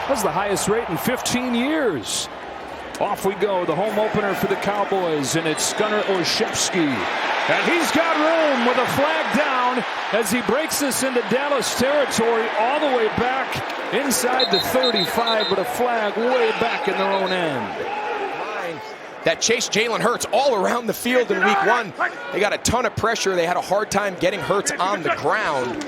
That's the highest rate in 15 years. Off we go, the home opener for the Cowboys, and it's Gunnar Olszewski. And he's got room with a flag down as he breaks this into Dallas territory all the way back inside the 35, but a flag way back in their own end. That chased Jalen Hurts all around the field in week 1. They got a ton of pressure. They had a hard time getting Hurts on the ground.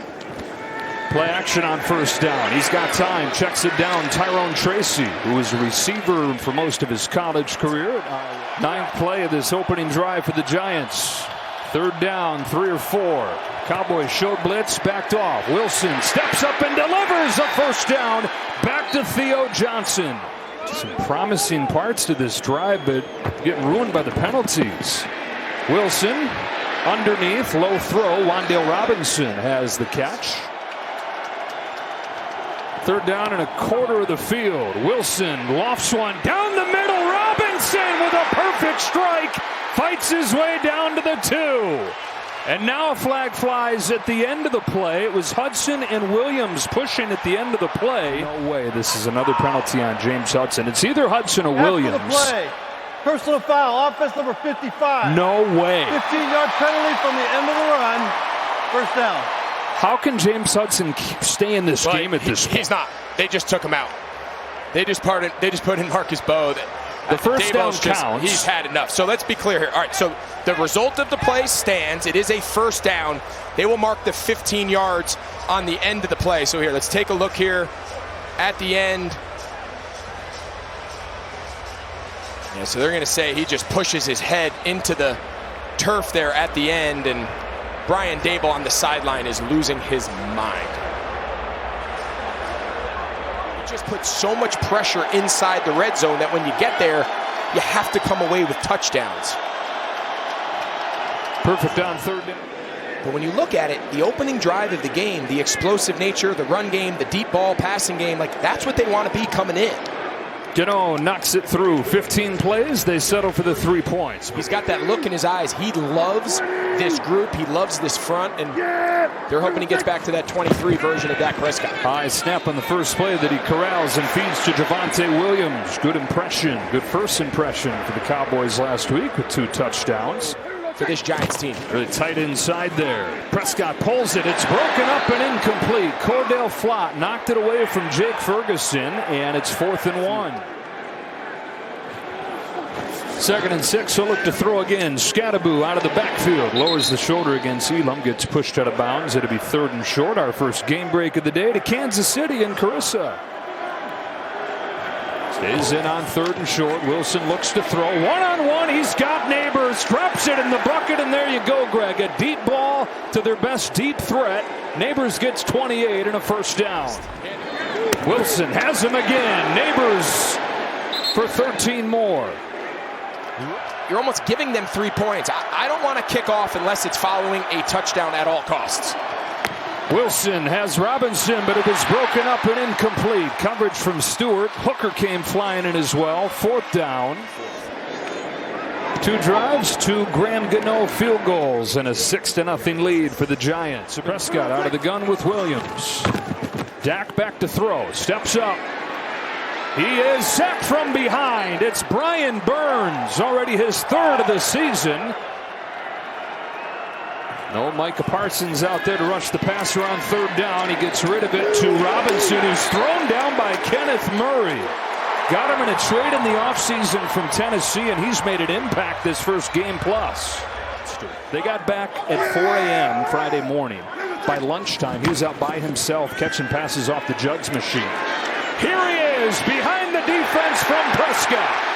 Play action on first down. He's got time. Checks it down. Tyrone Tracy, who was a receiver for most of his college career. 9th play of this opening drive for the Giants. 3rd down, 3 or 4. Cowboys showed blitz, backed off. Wilson steps up and delivers a first down. Back to Theo Johnson. Some promising parts to this drive, but getting ruined by the penalties. Wilson underneath, low throw. Wan'Dale Robinson has the catch. 3rd down and a quarter of the field. Wilson lofts one down the middle. Robinson with a perfect strike. Fights his way down to the 2. And now a flag flies at the end of the play. It was Hudson and Williams pushing at the end of the play. No way. This is another penalty on James Hudson. It's either Hudson or Williams. After the play, personal foul, offense number 55. No way. 15-yard penalty from the end of the run. First down. How can James Hudson stay in this game at this point? He's not. They just took him out. They just put in Marcus Bowe. The first down counts. He's had enough. So let's be clear here. All right, so the result of the play stands. It is a first down. They will mark the 15 yards on the end of the play. So here, let's take a look here at the end. Yeah, so they're going to say he just pushes his head into the turf there at the end, and Brian Dable on the sideline is losing his mind. Just put so much pressure inside the red zone that when you get there, you have to come away with touchdowns. Perfect on 3rd down. But when you look at it, the opening drive of the game, the explosive nature, the run game, the deep ball passing game, like that's what they want to be coming in. Gano knocks it through. 15 plays, they settle for the 3 points. He's got that look in his eyes. He loves this group. He loves this front, and they're hoping he gets back to that 23 version of Dak Prescott. High snap on the first play that he corrals and feeds to Javonte Williams. Good impression, good first impression for the Cowboys last week with 2 touchdowns. For this Giants team. Really tight inside there. Prescott pulls it. It's broken up and incomplete. Cordell Flott knocked it away from Jake Ferguson, and it's 4th and 1. 2nd and 6. He'll look to throw again. Scattaboo out of the backfield. Lowers the shoulder against Elam. Gets pushed out of bounds. It'll be 3rd and short. Our first game break of the day to Kansas City and Carissa. Stays in on 3rd and short. Wilson looks to throw. One-on-one. He's got Neighbors. Drops it in the bucket, and there you go, Greg. A deep ball to their best deep threat. Neighbors gets 28 and a first down. Wilson has him again. Neighbors for 13 more. You're almost giving them 3 points. I don't want to kick off unless it's following a touchdown at all costs. Wilson has Robinson, but it was broken up and incomplete. Coverage from Stewart. Hooker came flying in as well. 4th down. 2 drives, 2 Graham Gano field goals, and a 6-0 lead for the Giants. Prescott out of the gun with Williams. Dak back to throw. Steps up. He is sacked from behind. It's Brian Burns, already his 3rd of the season. No Micah Parsons out there to rush the passer on 3rd down. He gets rid of it to Robinson, who's thrown down by Kenneth Murray. Got him in a trade in the offseason from Tennessee, and he's made an impact this first game plus. They got back at 4 a.m. Friday morning. By lunchtime, he was out by himself catching passes off the jugs machine. Here he is behind the defense from Prescott.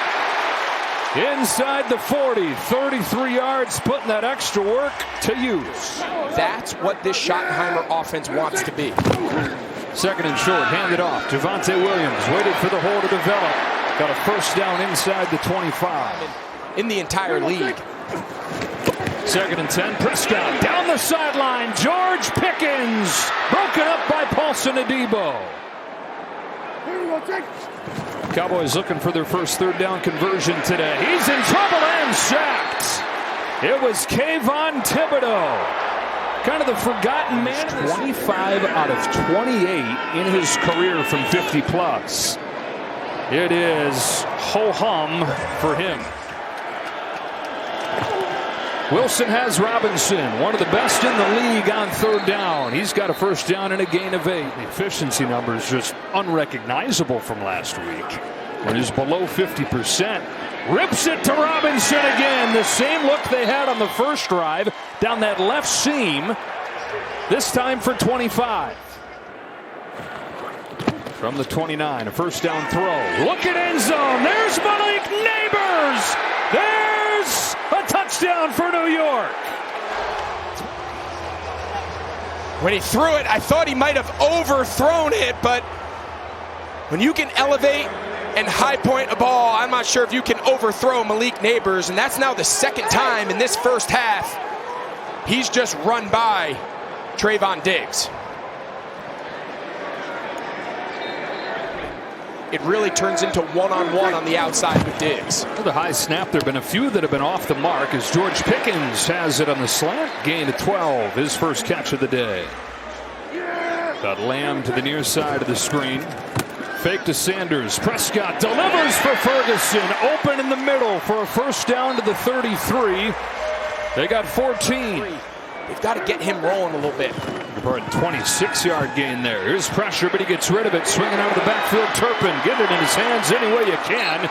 Inside the 40, 33 yards, putting that extra work to use. That's what this Schottenheimer offense wants to be. 2nd and short, handed off. Javonte Williams waited for the hole to develop. Got a first down inside the 25. In the entire league. 2nd and 10, Prescott down the sideline. George Pickens broken up by Paulson Adebo. Cowboys looking for their first 3rd down conversion today. He's in trouble and sacked. It was Kayvon Thibodeau. kind of the forgotten man. 25 out of 28 in his career from 50 plus. It is ho-hum for him. Wilson has Robinson, one of the best in the league on third down. He's got a first down and a gain of 8. The efficiency numbers just unrecognizable from last week. When he's below 50%. Rips it to Robinson again. The same look they had on the first drive down that left seam. This time for 25. From the 29, a first down throw. Look at end zone. There's Malik Neighbors. There's a touchdown for New York. When he threw it, I thought he might have overthrown it, but when you can elevate and high point a ball, I'm not sure if you can overthrow Malik Neighbors, and that's now the second time in this first half he's just run by Trayvon Diggs. It really turns into one-on-one on the outside with Diggs. The high snap, there have been a few that have been off the mark as George Pickens has it on the slant. Gain of 12, his first catch of the day. Got Lamb to the near side of the screen. Fake to Sanders. Prescott delivers for Ferguson. Open in the middle for a first down to the 33. They got 14. They've got to get him rolling a little bit. For a 26-yard gain there. Here's pressure, but he gets rid of it. Swinging out of the backfield. Turpin, get it in his hands any way you can.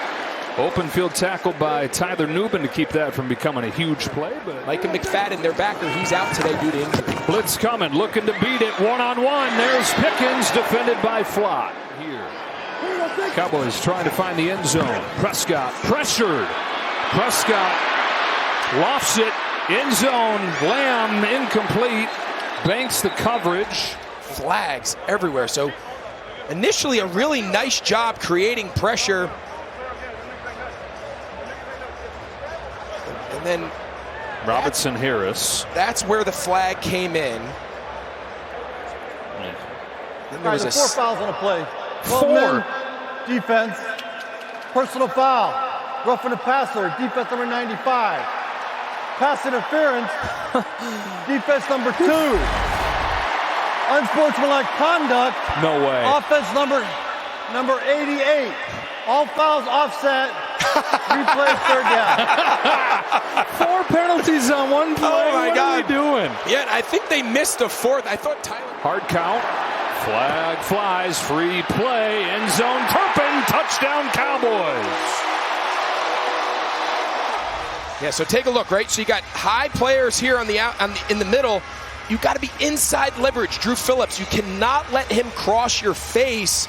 Open field tackle by Tyler Nubin to keep that from becoming a huge play. But Micah McFadden, their backer, he's out today due to injury. Blitz coming, looking to beat it. One-on-one. There's Pickens, defended by Flott. Here. Cowboys trying to find the end zone. Prescott pressured. Prescott lofts it. End zone. Lamb incomplete. Banks the coverage. Flags everywhere. So initially a really nice job creating pressure. And then Robinson Harris. That's where the flag came in. Then there was 4 fouls on a play. 4. Men, defense. Personal foul. Roughing the passer. Defense number 95. Pass interference. Defense number 2. Unsportsmanlike conduct. No way. Offense number 88. All fouls offset. Replay third down. 4 penalties on one play. Oh my what God. are we doing? Yeah, I think they missed a 4th. I thought Tyler. Hard count. Flag flies. Free play. End zone. Turpin. Touchdown Cowboys. Yeah, so take a look, right? So you got high players here on the in the middle. You got to be inside leverage. Drew Phillips, you cannot let him cross your face.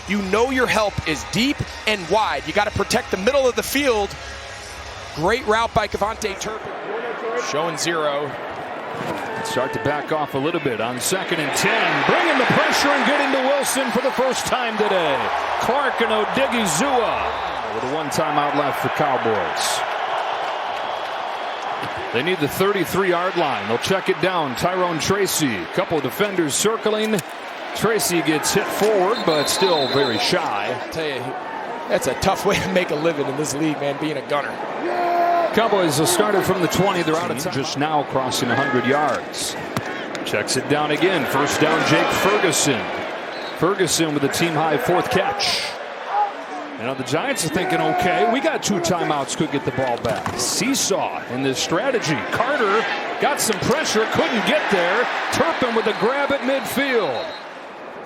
You know your help is deep and wide. You got to protect the middle of the field. Great route by Kevontae Turpin. Showing 0. Start to back off a little bit on 2nd and 10. Bringing the pressure and getting to Wilson for the first time today. Clark and Odigizua with a 1 timeout left for Cowboys. They need the 33-yard line. They'll check it down. Tyrone Tracy. A couple of defenders circling. Tracy gets hit forward, but still very shy. I tell you, that's a tough way to make a living in this league, man, being a gunner. Cowboys will start it from the 20. They're out of time. Just now crossing 100 yards. Checks it down again. First down, Jake Ferguson. Ferguson with a team-high 4th catch. You know, the Giants are thinking, okay, we got 2 timeouts, could get the ball back. Seesaw in this strategy. Carter got some pressure, couldn't get there. Turpin with a grab at midfield.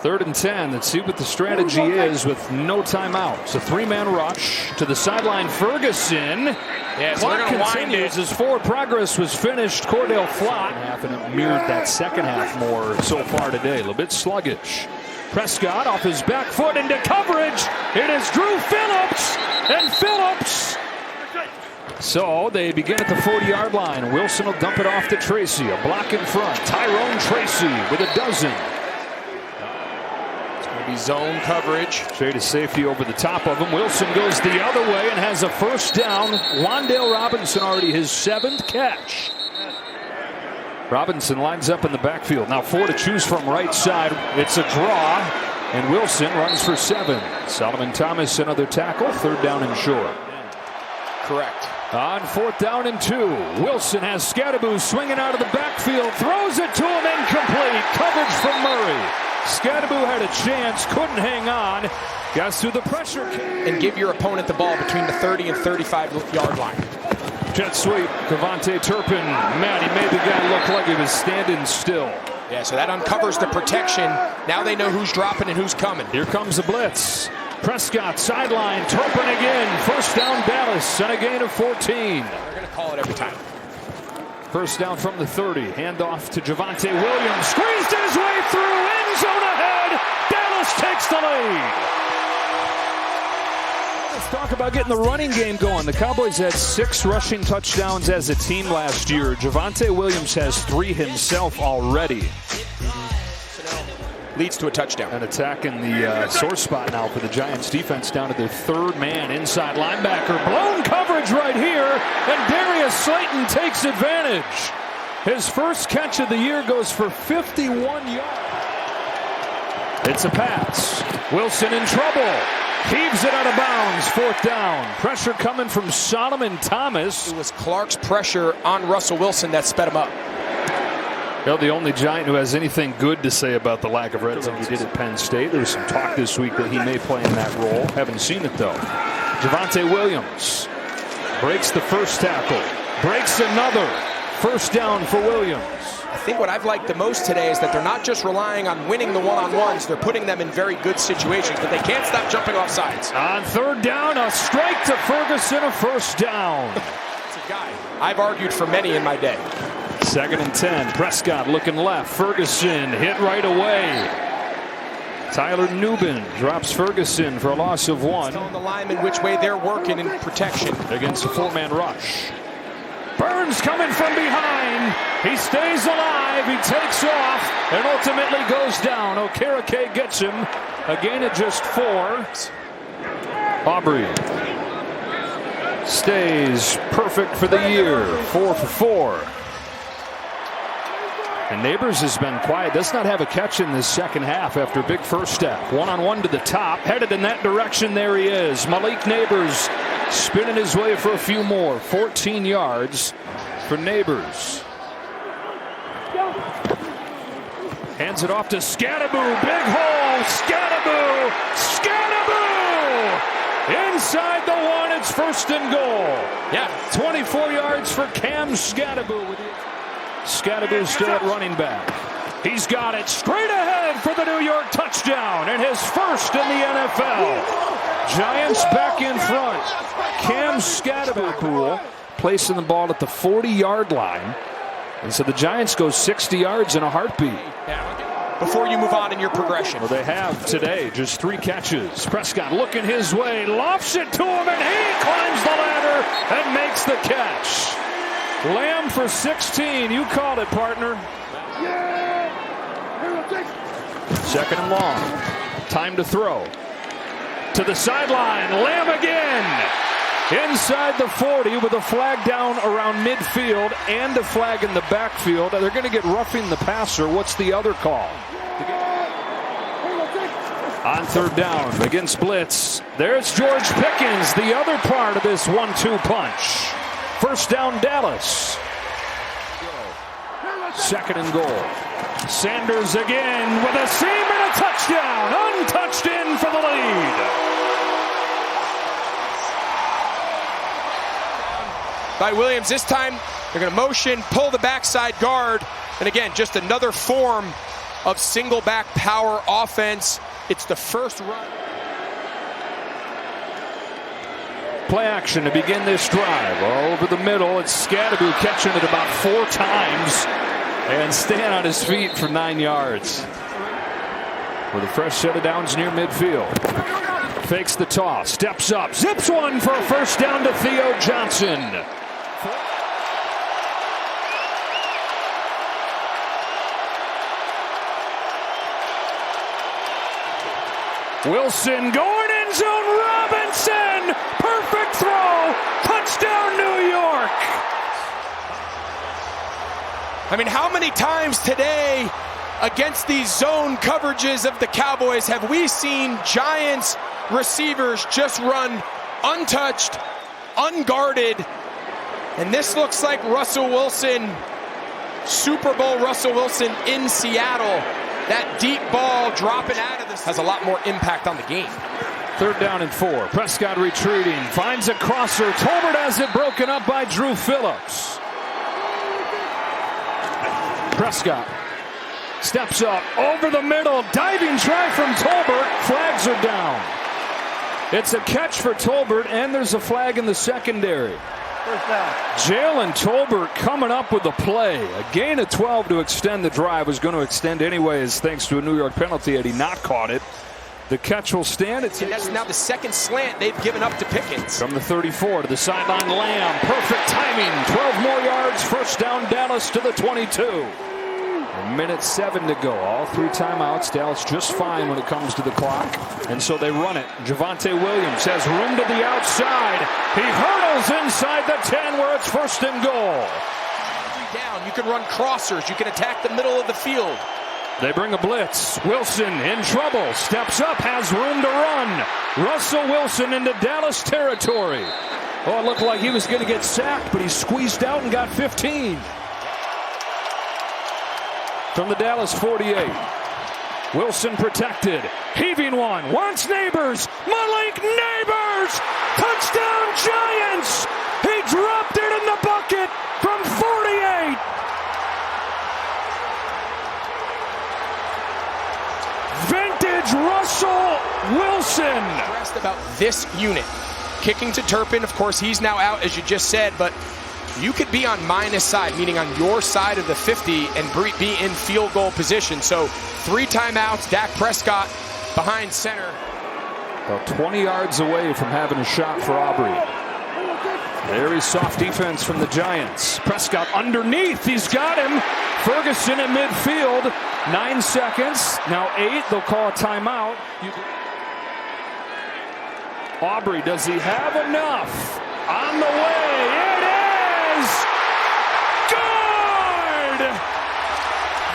3rd and 10. Let's see what the strategy is with no timeouts. A 3-man rush to the sideline. Ferguson. Yeah, so Clock continues as forward progress was finished. Cordell Flott. And it mirrored that second half more so far today. A little bit sluggish. Prescott off his back foot into coverage. It is Drew Phillips, and Phillips. So they begin at the 40-yard line. Wilson will dump it off to Tracy. A block in front. Tyrone Tracy with a dozen. It's going to be zone coverage. Shade of safety over the top of him. Wilson goes the other way and has a first down. Wan'Dale Robinson already his 7th catch. Robinson lines up in the backfield. Now 4 to choose from right side. It's a draw, and Wilson runs for 7. Solomon Thomas, another tackle. 3rd down and short. Correct. On 4th down and 2, Wilson has Scadaboo swinging out of the backfield, throws it to him, incomplete. Coverage from Murray. Scadaboo had a chance, couldn't hang on. Got through the pressure. And give your opponent the ball between the 30 and 35-yard line. Jet sweep, Kevontae Turpin. Man, he made the guy look like he was standing still. Yeah, so that uncovers the protection. Now they know who's dropping and who's coming. Here comes a blitz. Prescott sideline, Turpin again. First down Dallas and a gain of 14. They're going to call it every time. First down from the 30. Handoff to Javonte Williams. Squeezed his way through. End zone ahead. Dallas takes the lead. Let's talk about getting the running game going. The Cowboys had 6 rushing touchdowns as a team last year. Javonte Williams has 3 himself already. Leads to a touchdown. And attacking the sore spot now for the Giants defense down to their 3rd man. Inside linebacker. Blown coverage right here. And Darius Slayton takes advantage. His first catch of the year goes for 51 yards. It's a pass. Wilson in trouble. Heaves it out of bounds. 4th down. Pressure coming from Solomon Thomas. It was Clark's pressure on Russell Wilson that sped him up. Well, the only Giant who has anything good to say about the lack of red zone he did at Penn State. There was some talk this week that he may play in that role. Haven't seen it, though. Javonte Williams breaks the first tackle. Breaks another. First down for Williams. I think what I've liked the most today is that they're not just relying on winning the one-on-ones. They're putting them in very good situations, but they can't stop jumping off sides. On 3rd down, a strike to Ferguson, a first down. It's a guy I've argued for many in my day. 2nd and 10. Prescott looking left. Ferguson hit right away. Tyler Nubin drops Ferguson for a loss of 1. Telling the linemen which way they're working in protection. Against a 4-man rush. Burns coming from behind. He stays alive. He takes off and ultimately goes down. Okereke gets him. A gain of just 4. Aubrey stays perfect for the year. 4 for 4. And Neighbors has been quiet. Does not have a catch in this second half after a big first step. 1-on-1 to the top. Headed in that direction. There he is. Malik Neighbors spinning his way for a few more. 14 yards for Neighbors. Hands it off to Scadaboo. Big hole. Scadaboo. Scadaboo. Inside the 1. It's 1st and goal. Yeah. 24 yards for Cam Scadaboo. Scadaboo still at running back. He's got it straight ahead for the New York touchdown and his first in the NFL. Giants back in front. Cam Scadaboo cool, placing the ball at the 40-yard line. And so the Giants go 60 yards in a heartbeat. Before you move on in your progression. Well, they have today just 3 catches. Prescott looking his way, lofts it to him, and he climbs the ladder and makes the catch. Lamb for 16. You called it, partner. 2nd and long. Time to throw. To the sideline. Lamb again. Inside the 40 with a flag down around midfield and a flag in the backfield. They're going to get roughing the passer. What's the other call? On 3rd down against blitz. There's George Pickens, the other part of this 1-2 punch. First down, Dallas. 2nd and goal. Sanders again with a seam and a touchdown. Untouched in for the lead. By Williams. This time, they're going to motion, pull the backside guard. And again, just another form of single back power offense. It's the first run. Play action to begin this drive. Over the middle, it's Scadaboo catching it about 4 times and staying on his feet for 9 yards. With a fresh set of downs near midfield. Fakes the toss, steps up, zips one for a first down to Theo Johnson. Wilson going end zone. Robinson, perfect throw, touchdown New York. I mean, how many times today against these zone coverages of the Cowboys have we seen Giants receivers just run untouched, unguarded, And this looks like Russell Wilson, Super Bowl Russell Wilson in Seattle. That deep ball dropping out of this has a lot more impact on the game. 3rd down and 4. Prescott retreating, finds a crosser. Tolbert has it broken up by Drew Phillips. Prescott steps up over the middle, diving try from Tolbert. Flags are down. It's a catch for Tolbert, and there's a flag in the secondary. Jalen Tolbert coming up with the play. A gain of 12 to extend the drive. Was going to extend anyways thanks to a New York penalty had he not caught it. The catch will stand. That's now the second slant they've given up to Pickens. From the 34 to the sideline, Lamb. Perfect timing. 12 more yards. First down, Dallas to the 22. A minute 7 to go. All 3 timeouts. Dallas just fine when it comes to the clock. And so they run it. Javonte Williams has room to the outside. He hurdles inside the 10 where it's 1st and goal. Down. You can run crossers. You can attack the middle of the field. They bring a blitz. Wilson in trouble. Steps up. Has room to run. Russell Wilson into Dallas territory. Oh, it looked like he was going to get sacked, but he squeezed out and got 15. From the Dallas 48. Wilson protected. Heaving one. Wants Neighbors. Malik Neighbors. Touchdown Giants. He dropped it in the bucket from 48. Vintage Russell Wilson. Asked about this unit. Kicking to Turpin. Of course, he's now out, as you just said, but you could be on minus side, meaning on your side of the 50, and be in field goal position. So 3 timeouts, Dak Prescott behind center. About 20 yards away from having a shot for Aubrey. Very soft defense from the Giants. Prescott underneath, he's got him. Ferguson in midfield, 9 seconds, now 8, they'll call a timeout. Aubrey, does he have enough? On the way, it is! Good!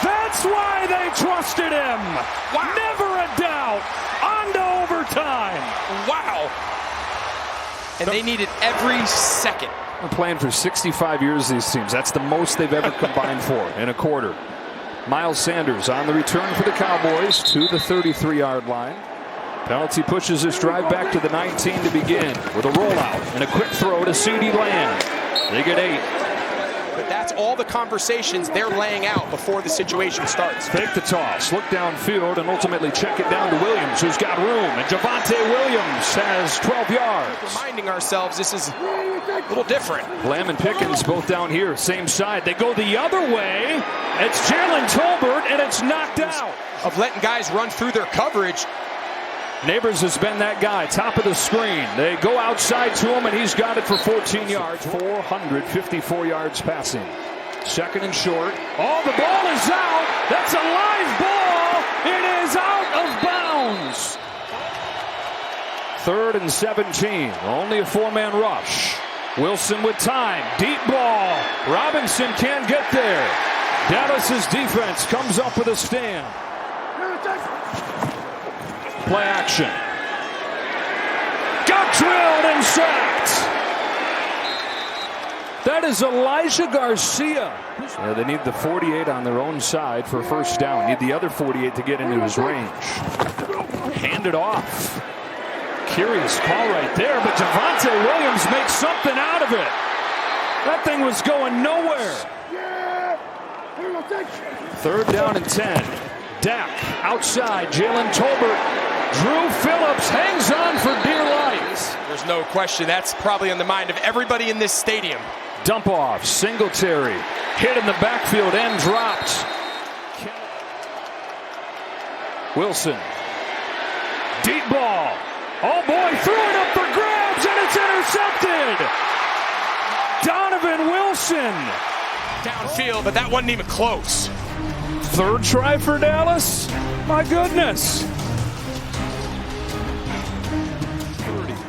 That's why they trusted him. Wow. Never a doubt. On to overtime. Wow. And they needed every second. They're playing for 65 years, these teams. That's the most they've ever combined for in a quarter. Miles Sanders on the return for the Cowboys to the 33-yard line. Penalty pushes this drive back to the 19 to begin with a rollout and a quick throw to CeeDee Lamb. They get 8. But that's all the conversations they're laying out before the situation starts. Fake the toss, look downfield, and ultimately check it down to Williams, who's got room. And Javonte Williams has 12 yards. Reminding ourselves this is a little different. Lamb and Pickens both down here, same side. They go the other way. It's Jalen Tolbert, and it's knocked out. Of letting guys run through their coverage. Neighbors has been that guy, top of the screen. They go outside to him, and he's got it for 14 yards. 454 yards passing. 2nd and short. Oh, the ball is out. That's a live ball. It is out of bounds. 3rd and 17. Only a 4-man rush. Wilson with time. Deep ball. Robinson can't get there. Dallas's defense comes up with a stand. Play action. Got drilled and sacked. That is Elijah Garcia. Yeah, they need the 48 on their own side for a first down. Need the other 48 to get into his range. Hand it off. Curious call right there, but Javonte Williams makes something out of it. That thing was going nowhere. 3rd down and 10. Dak outside. Jalen Tolbert. Drew Phillips hangs on for dear life. There's no question. That's probably on the mind of everybody in this stadium. Dump off. Singletary. Hit in the backfield and dropped. Wilson. Deep ball. Oh boy, threw it up for grabs and it's intercepted. Donovan Wilson. Downfield, but that wasn't even close. 3rd try for Dallas? My goodness.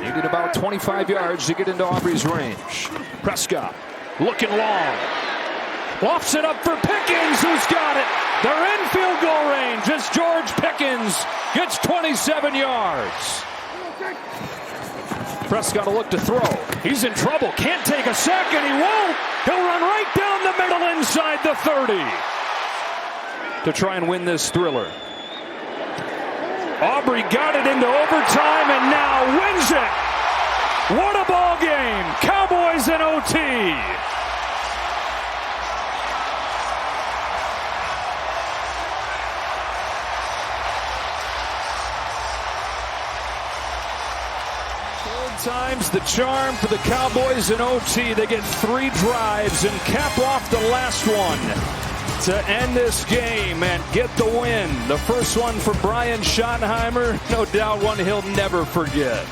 Needed about 25 yards to get into Aubrey's range. Prescott looking long. Lofts it up for Pickens, who's got it. They're in field goal range as George Pickens gets 27 yards. Prescott a look to throw. He's in trouble. Can't take a sack, and he won't. He'll run right down the middle inside the 30 to try and win this thriller. Aubrey got it into overtime and now wins it. What a ball game. Cowboys in OT. Times the charm for the Cowboys in OT. They get 3 drives and cap off the last one to end this game and get the win. The first one for Brian Schottenheimer, no doubt one he'll never forget.